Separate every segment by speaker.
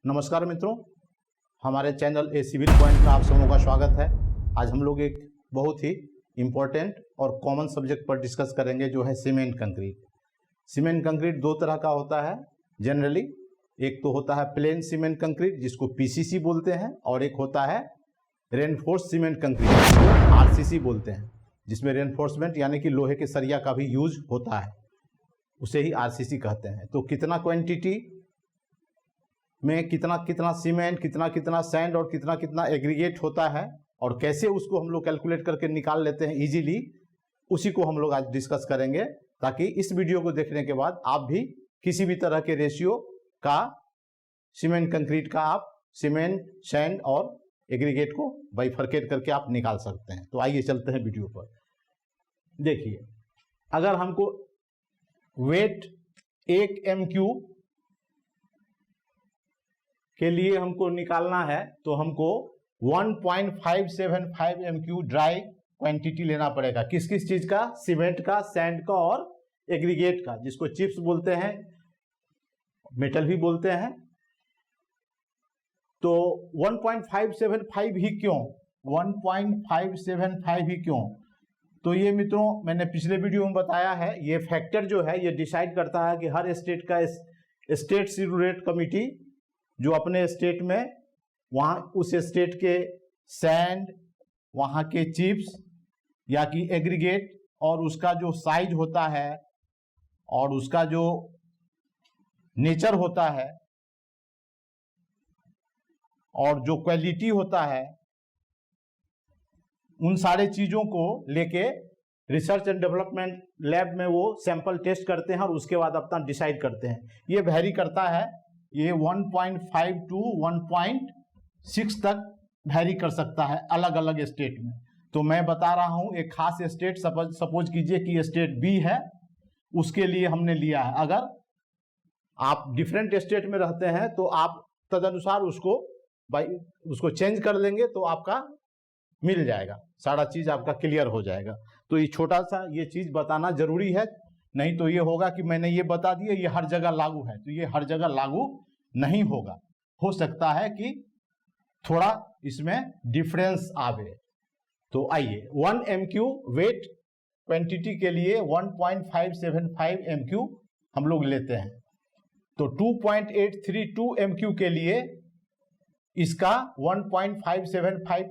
Speaker 1: नमस्कार मित्रों, हमारे चैनल ए सिविल पॉइंट में आप सबों का स्वागत है। आज हम लोग एक बहुत ही इम्पोर्टेंट और कॉमन सब्जेक्ट पर डिस्कस करेंगे, जो है सीमेंट कंक्रीट। सीमेंट कंक्रीट दो तरह का होता है जनरली। एक तो होता है प्लेन सीमेंट कंक्रीट, जिसको पीसीसी बोलते हैं, और एक होता है रेनफोर्स सीमेंट कंक्रीट, जिसको आरसीसी बोलते हैं, जिसमें रेनफोर्समेंट यानी कि लोहे के सरिया का भी यूज होता है, उसे ही आरसीसी कहते हैं। तो कितना क्वांटिटी में कितना कितना सीमेंट, कितना कितना सैंड और कितना कितना एग्रीगेट होता है, और कैसे उसको हम लोग कैलकुलेट करके निकाल लेते हैं इजीली, उसी को हम लोग आज डिस्कस करेंगे, ताकि इस वीडियो को देखने के बाद आप भी किसी भी तरह के रेशियो का सीमेंट कंक्रीट का आप सीमेंट, सैंड और एग्रीगेट को बाइफरकेट करके आप निकाल सकते हैं। तो आइए चलते हैं वीडियो पर। देखिए, अगर हमको वेट 1 MQ के लिए हमको निकालना है, तो हमको 1.575 MQ ड्राई क्वांटिटी लेना पड़ेगा। किस किस चीज का? सीमेंट का, सैंड का और एग्रीगेट का, जिसको चिप्स बोलते हैं, मेटल भी बोलते हैं। तो 1.575 ही क्यों? 1.575 ही क्यों? तो ये मित्रों, मैंने पिछले वीडियो में बताया है, ये फैक्टर जो है ये डिसाइड करता है कि हर स्टेट का स्टेट सिरुलेट कमिटी जो अपने स्टेट में, वहाँ उस स्टेट के सैंड, वहाँ के चिप्स या कि एग्रीगेट, और उसका जो साइज होता है और उसका जो नेचर होता है और जो क्वालिटी होता है, उन सारे चीज़ों को लेके रिसर्च एंड डेवलपमेंट लैब में वो सैंपल टेस्ट करते हैं और उसके बाद अपना डिसाइड करते हैं। ये वेरी करता है, ये 1.5 to 1.6 तक वेरी कर सकता है अलग अलग स्टेट में। तो मैं बता रहा हूँ एक खास स्टेट, सपोज कीजिए कि स्टेट बी है, उसके लिए हमने लिया है। अगर आप डिफरेंट स्टेट में रहते हैं तो आप तदनुसार उसको चेंज कर लेंगे, तो आपका मिल जाएगा, सारा चीज आपका क्लियर हो जाएगा। तो ये छोटा सा ये चीज बताना जरूरी है, नहीं तो ये होगा कि मैंने ये बता दिया ये हर जगह लागू है, तो ये हर जगह लागू नहीं होगा। हो सकता है कि थोड़ा इसमें डिफरेंस आवे। तो आइए, 1 MQ वेट क्वांटिटी के लिए 1.575 MQ हम लोग लेते हैं। तो 2.832 MQ के लिए इसका 1.575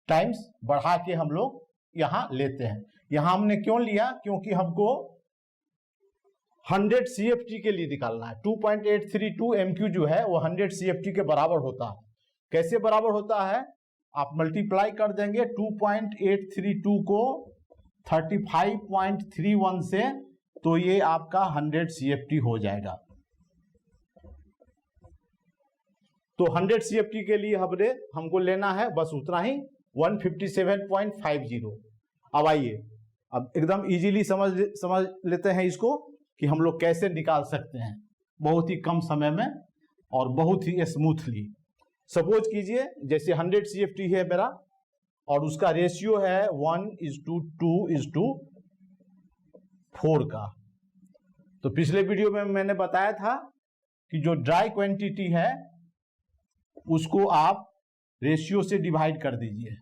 Speaker 1: टाइम्स बढ़ा के हम लोग यहां लेते हैं। यहां हमने क्यों लिया? क्योंकि हमको 100 CFT के लिए निकालना है। 2.832 MQ जो है वो 100 CFT के बराबर होता है। कैसे बराबर होता है? आप मल्टीप्लाई कर देंगे 2.832 को 35.31 से, तो ये आपका 100 CFT हो जाएगा। तो 100 CFT के लिए हमको लेना है बस उतना ही, 157.50। अब आइए, अब एकदम इजीली समझ लेते हैं इसको कि हम लोग कैसे निकाल सकते हैं बहुत ही कम समय में और बहुत ही स्मूथली। सपोज कीजिए जैसे 100 CFT है मेरा और उसका रेशियो है 1:2:4 का। तो पिछले वीडियो में मैंने बताया था कि जो ड्राई क्वांटिटी है उसको आप रेशियो से डिवाइड कर दीजिए।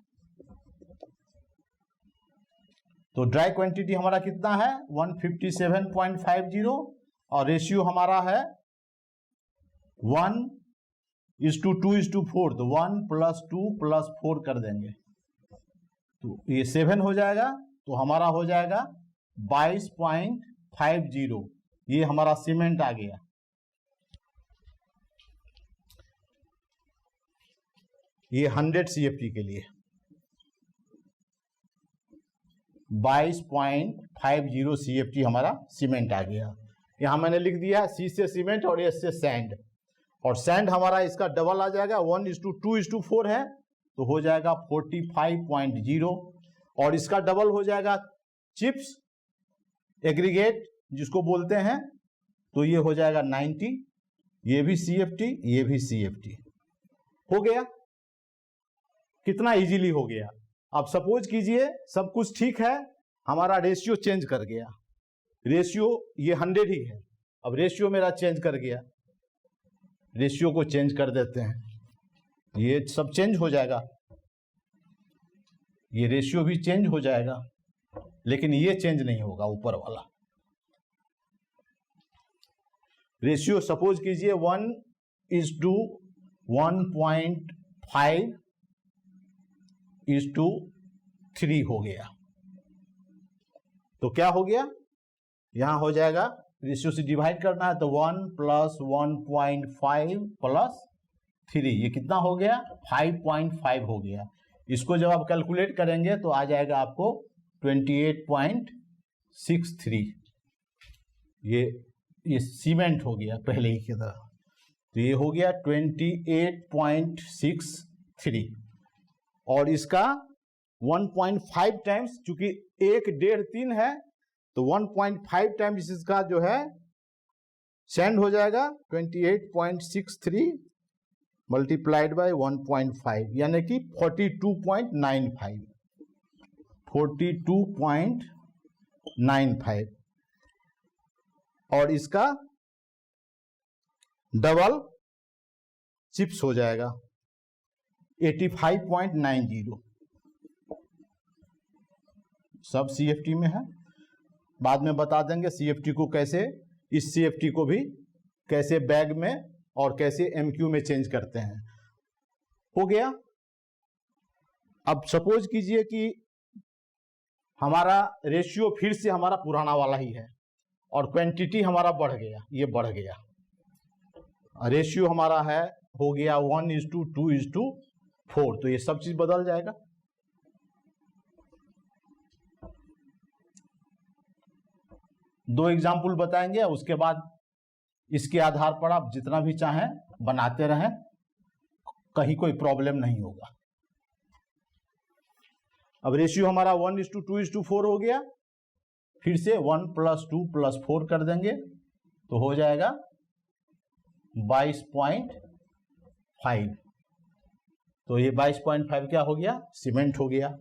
Speaker 1: तो ड्राई क्वांटिटी हमारा कितना है? 157.50 और रेशियो हमारा है 1:2:4। तो 1 + 2 + 4 कर देंगे, तो ये 7 हो जाएगा। तो हमारा हो जाएगा 22.50। ये हमारा सीमेंट आ गया। ये 100 CFT के लिए 22.50 CFT हमारा सीमेंट आ गया। यहां मैंने लिख दिया सी से सीमेंट और एस से सैंड, और सैंड हमारा इसका डबल आ जाएगा, 1:2:4 है, तो हो जाएगा 45.0, और इसका डबल हो जाएगा चिप्स एग्रीगेट जिसको बोलते हैं, तो ये हो जाएगा 90। ये भी CFT, ये भी CFT हो गया। कितना इजीली हो गया। अब सपोज कीजिए सब कुछ ठीक है, हमारा रेशियो चेंज कर गया, रेशियो ये 100 ही है, अब रेशियो मेरा चेंज कर गया, रेशियो को चेंज कर देते हैं, ये सब चेंज हो जाएगा, ये रेशियो भी चेंज हो जाएगा, लेकिन ये चेंज नहीं होगा ऊपर वाला रेशियो। सपोज कीजिए 1:1.5:3 हो गया, तो क्या हो गया, यहां हो जाएगा रेशियो से डिवाइड करना है तो 1 + 1.5 + 3, ये कितना हो गया 5.5 हो गया। इसको जब आप कैलकुलेट करेंगे तो आ जाएगा आपको 28.63, ये सीमेंट हो गया पहले ही की तरह, तो ये हो गया 28.63 और इसका 1.5 टाइम्स, चूंकि 1, 1.5, 3 है तो 1.5 टाइम्स इसका जो है सेंड हो जाएगा 28.63 मल्टीप्लाइड बाय 1.5 यानी कि 42.95 42.95 और इसका डबल चिप्स हो जाएगा 85.90। सब CFT में है, बाद में बता देंगे CFT को कैसे, इस CFT को भी कैसे बैग में और कैसे MQ में चेंज करते हैं। हो गया। अब सपोज कीजिए कि हमारा रेशियो फिर से हमारा पुराना वाला ही है और क्वांटिटी हमारा बढ़ गया, ये बढ़ गया, रेशियो हमारा है हो गया 1:2:4, तो ये सब चीज बदल जाएगा। दो एग्जाम्पल बताएंगे, उसके बाद इसके आधार पर आप जितना भी चाहें बनाते रहें, कहीं कोई प्रॉब्लम नहीं होगा। अब रेशियो हमारा 1:2:4 हो गया, फिर से 1 + 2 + 4 कर देंगे तो हो जाएगा 22.5, तो ये 22.5 क्या हो गया, सीमेंट हो गया।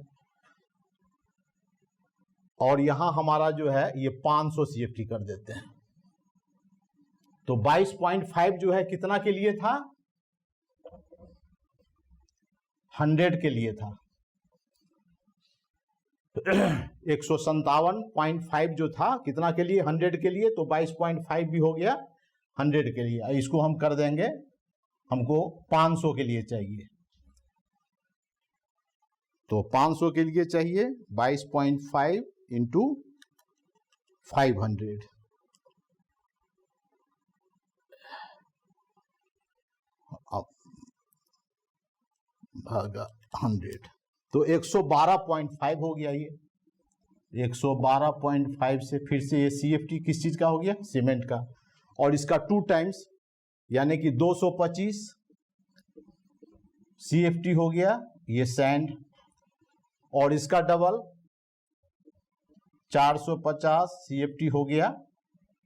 Speaker 1: और यहां हमारा जो है ये 500 CFT कर देते हैं, तो 22.5 जो है कितना के लिए था, 100 के लिए था, 157.5 जो था कितना के लिए, 100 के लिए, तो 22.5 भी हो गया 100 के लिए। इसको हम कर देंगे, हमको 500 के लिए चाहिए, तो 500 के लिए चाहिए 22.5 × 500 भागा 100, तो 112.5 हो गया। ये 112.5 से फिर से ये CFT किस चीज का हो गया, सीमेंट का, और इसका 2 टाइम्स यानी कि 225 CFT हो गया ये सैंड, और इसका डबल 450 CFT हो गया,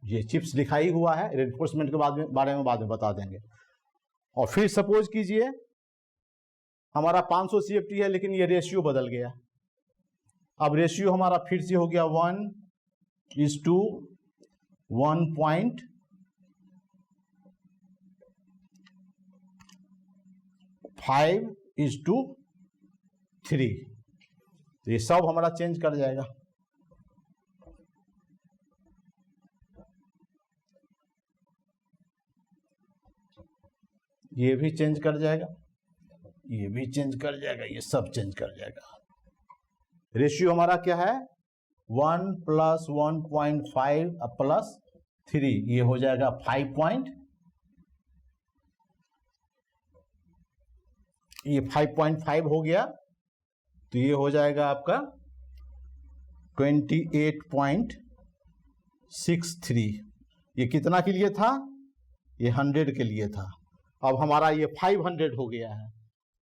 Speaker 1: ये चिप्स दिखाई हुआ है, रेनफोर्समेंट के बारे में बाद में बता देंगे। और फिर सपोज कीजिए हमारा 500 CFT है, लेकिन ये रेशियो बदल गया, अब रेशियो हमारा फिर से हो गया 1:1.5:3, तो ये सब हमारा चेंज कर जाएगा। ये भी चेंज कर जाएगा, ये भी चेंज कर जाएगा, ये सब चेंज कर जाएगा। रेशियो हमारा क्या है, 1 + 1.5 + 3, ये हो जाएगा 5. ये 5.5 हो गया, तो ये हो जाएगा आपका 28.63। ये कितना के लिए था, ये 100 के लिए था। अब हमारा ये 500 हो गया है,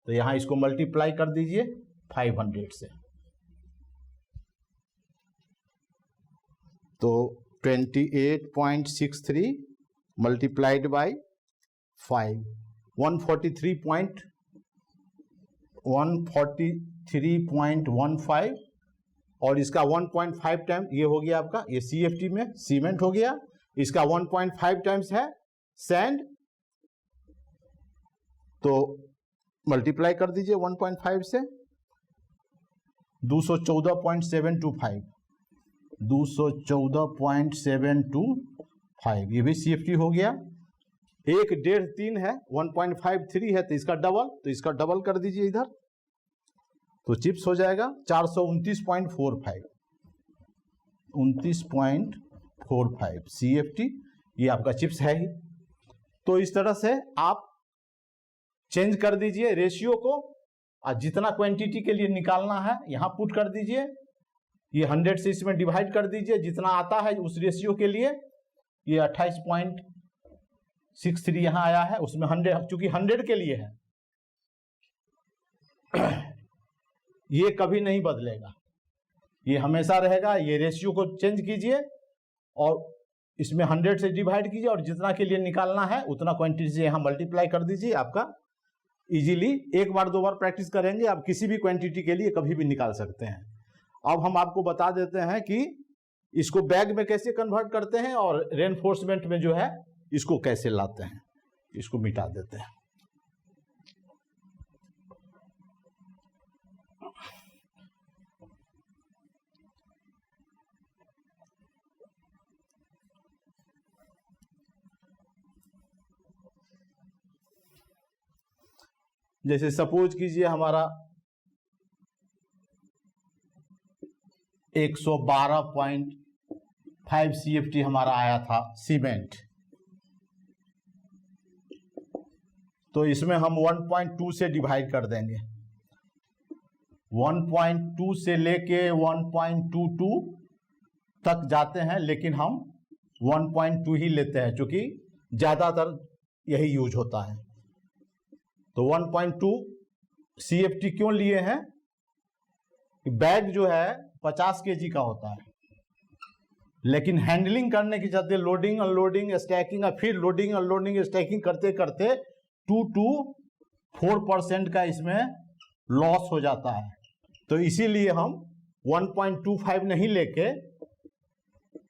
Speaker 1: तो यहां इसको मल्टीप्लाई कर दीजिए 500 से, तो 28.63 मल्टीप्लाइड बाय 5, 143.15, और इसका 1.5 टाइम ये हो गया आपका, ये CFT में सीमेंट हो गया, इसका 1.5 टाइम्स है सैंड, तो मल्टीप्लाई कर दीजिए 1.5 से, 214.725, 214.725, ये भी CFT हो गया। 1, 1.5, 3 है, 1.53 है, तो इसका डबल, तो इसका डबल कर दीजिए इधर, तो चिप्स हो जाएगा 429.45, 29.45 CFT, ये आपका चिप्स है ही। तो इस तरह से आप चेंज कर दीजिए रेशियो को, और जितना क्वांटिटी के लिए निकालना है यहाँ पुट कर दीजिए, ये 100 से इसमें डिवाइड कर दीजिए, जितना आता है उस रेशियो के लिए। ये 28.63 यहाँ आया है, उसमें 100, चूंकि 100 के लिए है, ये कभी नहीं बदलेगा, ये हमेशा रहेगा। ये रेशियो को चेंज कीजिए और इसमें 100 से डिवाइड कीजिए, और जितना के लिए निकालना है उतना क्वांटिटी से यहाँ मल्टीप्लाई कर दीजिए। आपका इजीली 1 बार 2 बार प्रैक्टिस करेंगे, आप किसी भी क्वांटिटी के लिए कभी भी निकाल सकते हैं। अब हम आपको बता देते हैं कि इसको बैग में कैसे कन्वर्ट करते हैं, और रेनफोर्समेंट में जो है इसको कैसे लाते हैं। इसको मिटा देते हैं। जैसे सपोज कीजिए हमारा 112.5 CFT हमारा आया था सीमेंट, तो इसमें हम 1.2 से डिवाइड कर देंगे। 1.2 से लेके 1.22 तक जाते हैं, लेकिन हम 1.2 ही लेते हैं, क्योंकि ज्यादातर यही यूज होता है। तो 1.2 CFT क्यों लिए हैं? बैग जो है 50 kg का होता है, लेकिन हैंडलिंग करने के चलते लोडिंग अनलोडिंग स्टैकिंग और फिर लोडिंग अनलोडिंग स्टैकिंग करते करते 2 to 4% का इसमें लॉस हो जाता है। तो इसीलिए हम 1.25 नहीं लेके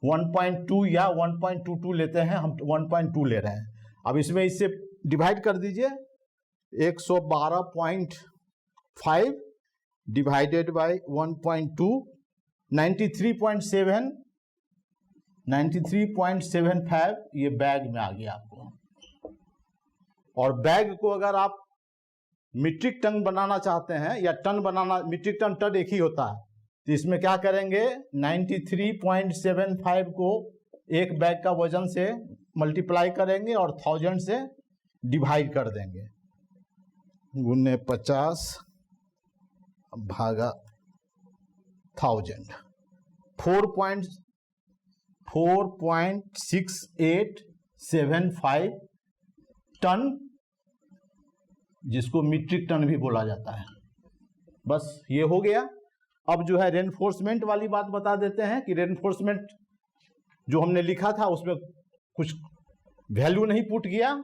Speaker 1: 1.2 या 1.22 लेते हैं, हम 1.2 ले रहे हैं। अब इसमें इससे डिवाइड कर दीजिए, 112.5 डिवाइडेड बाय 1.2, 93.75 ये बैग में आ गया आपको। और बैग को अगर आप मीट्रिक टन बनाना चाहते हैं या टन बनाना, मीट्रिक टन एक ही होता है, तो इसमें क्या करेंगे, 93.75 को एक बैग का वजन से मल्टीप्लाई करेंगे और 1000 से डिवाइड कर देंगे, गुने 50 भागा 1000, 4.6875 टन, जिसको मीट्रिक टन भी बोला जाता है। बस ये हो गया। अब जो है रेनफोर्समेंट वाली बात बता देते हैं कि रेनफोर्समेंट जो हमने लिखा था उसमें कुछ वैल्यू नहीं पुट किया,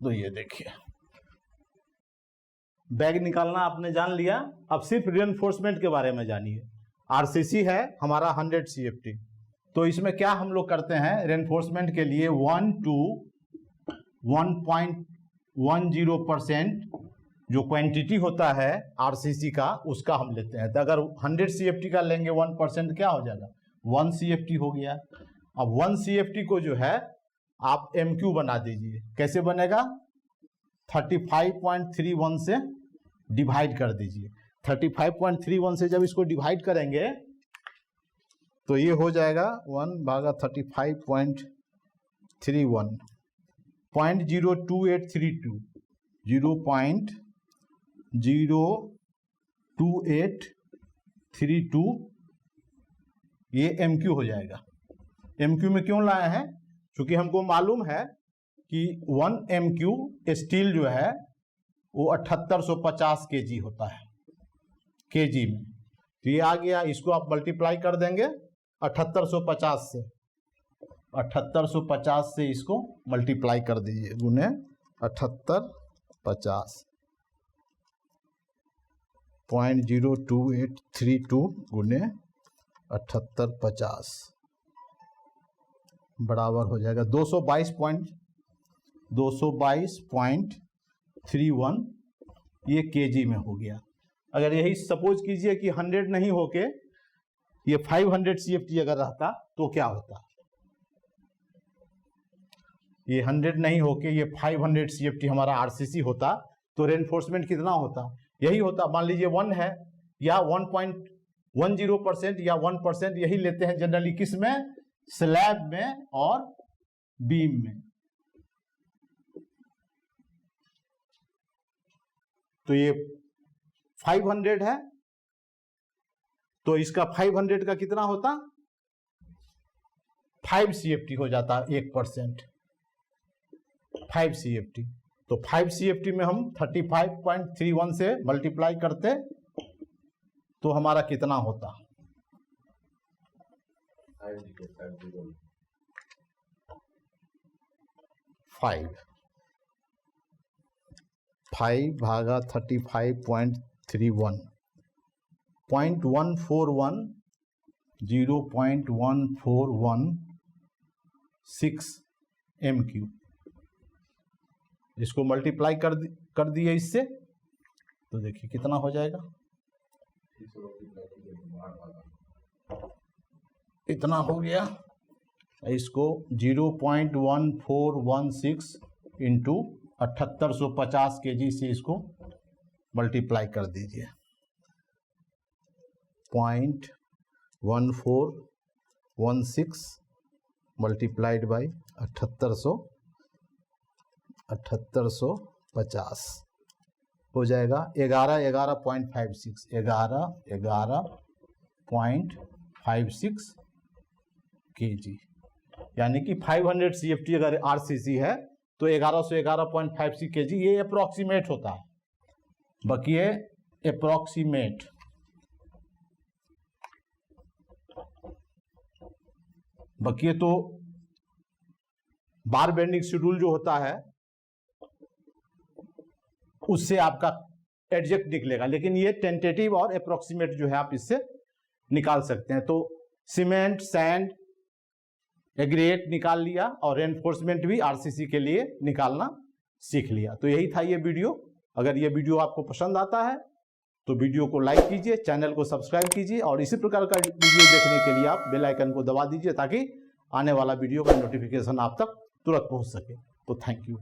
Speaker 1: तो ये देखिए बैग निकालना आपने जान लिया। अब सिर्फ रेनफोर्समेंट के बारे में जानिए। RCC है हमारा 100 CFT, तो इसमें क्या हम लोग करते हैं रेनफोर्समेंट के लिए 1 to 1.10% जो क्वांटिटी होता है RCC का, उसका हम लेते हैं। तो अगर 100 CFT का लेंगे 1% क्या हो जाएगा, 1 CFT हो गया। अब 1 CFT को जो है आप MQ बना दीजिए। कैसे बनेगा, 35.31 से डिवाइड कर दीजिए। 35.31 से जब इसको डिवाइड करेंगे तो ये हो जाएगा 1 भागा 35.31, 0.02832, 0.02832 ये MQ हो जाएगा। MQ में क्यों लाए हैं, क्योंकि हमको मालूम है कि 1 MQ स्टील जो है वो 7850 kg होता है, kg में। तो ये आ गया, इसको आप मल्टीप्लाई कर देंगे 7850 से, 7850 से इसको मल्टीप्लाई कर दीजिए, गुने 7850, 0.02832 गुने 7850 बराबर हो जाएगा 222.5 222.31 ये केजी में हो गया। अगर यही सपोज कीजिए कि 100 नहीं होके ये 500 CFT अगर रहता तो क्या होता? ये 100 नहीं होके ये 500 CFT हमारा RCC होता तो रेनफोर्समेंट कितना होता? यही होता। मान लीजिए 1 है या 1.10% या 1%, यही लेते हैं जनरली किस में? स्लैब में और बीम में। तो ये 500 है तो इसका 500 का कितना होता? 5 CFT हो जाता 1%, 5 CFT। तो 5 CFT में हम 35.31 से मल्टीप्लाई करते तो हमारा कितना होता? 5 भागा 35.31 0.141 0.1416 MQ। इसको मल्टीप्लाई कर दिए इससे तो देखिए कितना हो जाएगा। इतना हो गया। इसको 0.1416 इंटू 7850 kg से इसको मल्टीप्लाई कर दीजिए। 0.1416 मल्टीप्लाइड बाई 7850 हो जाएगा 11.56 11.56 kg। यानी कि 500 CFT अगर RCC है तो 1111.56 kg ये अप्रोक्सीमेट होता है। बाकी ये अप्रोक्सीमेट बाकी तो बार बेंडिंग शेड्यूल जो होता है उससे आपका एग्जैक्ट निकलेगा, लेकिन ये टेंटेटिव और अप्रोक्सीमेट जो है आप इससे निकाल सकते हैं। तो सीमेंट, सैंड, एग्रीगेट निकाल लिया और रेनफोर्समेंट भी RCC के लिए निकालना सीख लिया। तो यही था ये वीडियो। अगर ये वीडियो आपको पसंद आता है तो वीडियो को लाइक कीजिए, चैनल को सब्सक्राइब कीजिए और इसी प्रकार का वीडियो देखने के लिए आप बेल आइकन को दबा दीजिए ताकि आने वाला वीडियो का नोटिफिकेशन आप तक तुरंत पहुंच सके। तो थैंक यू।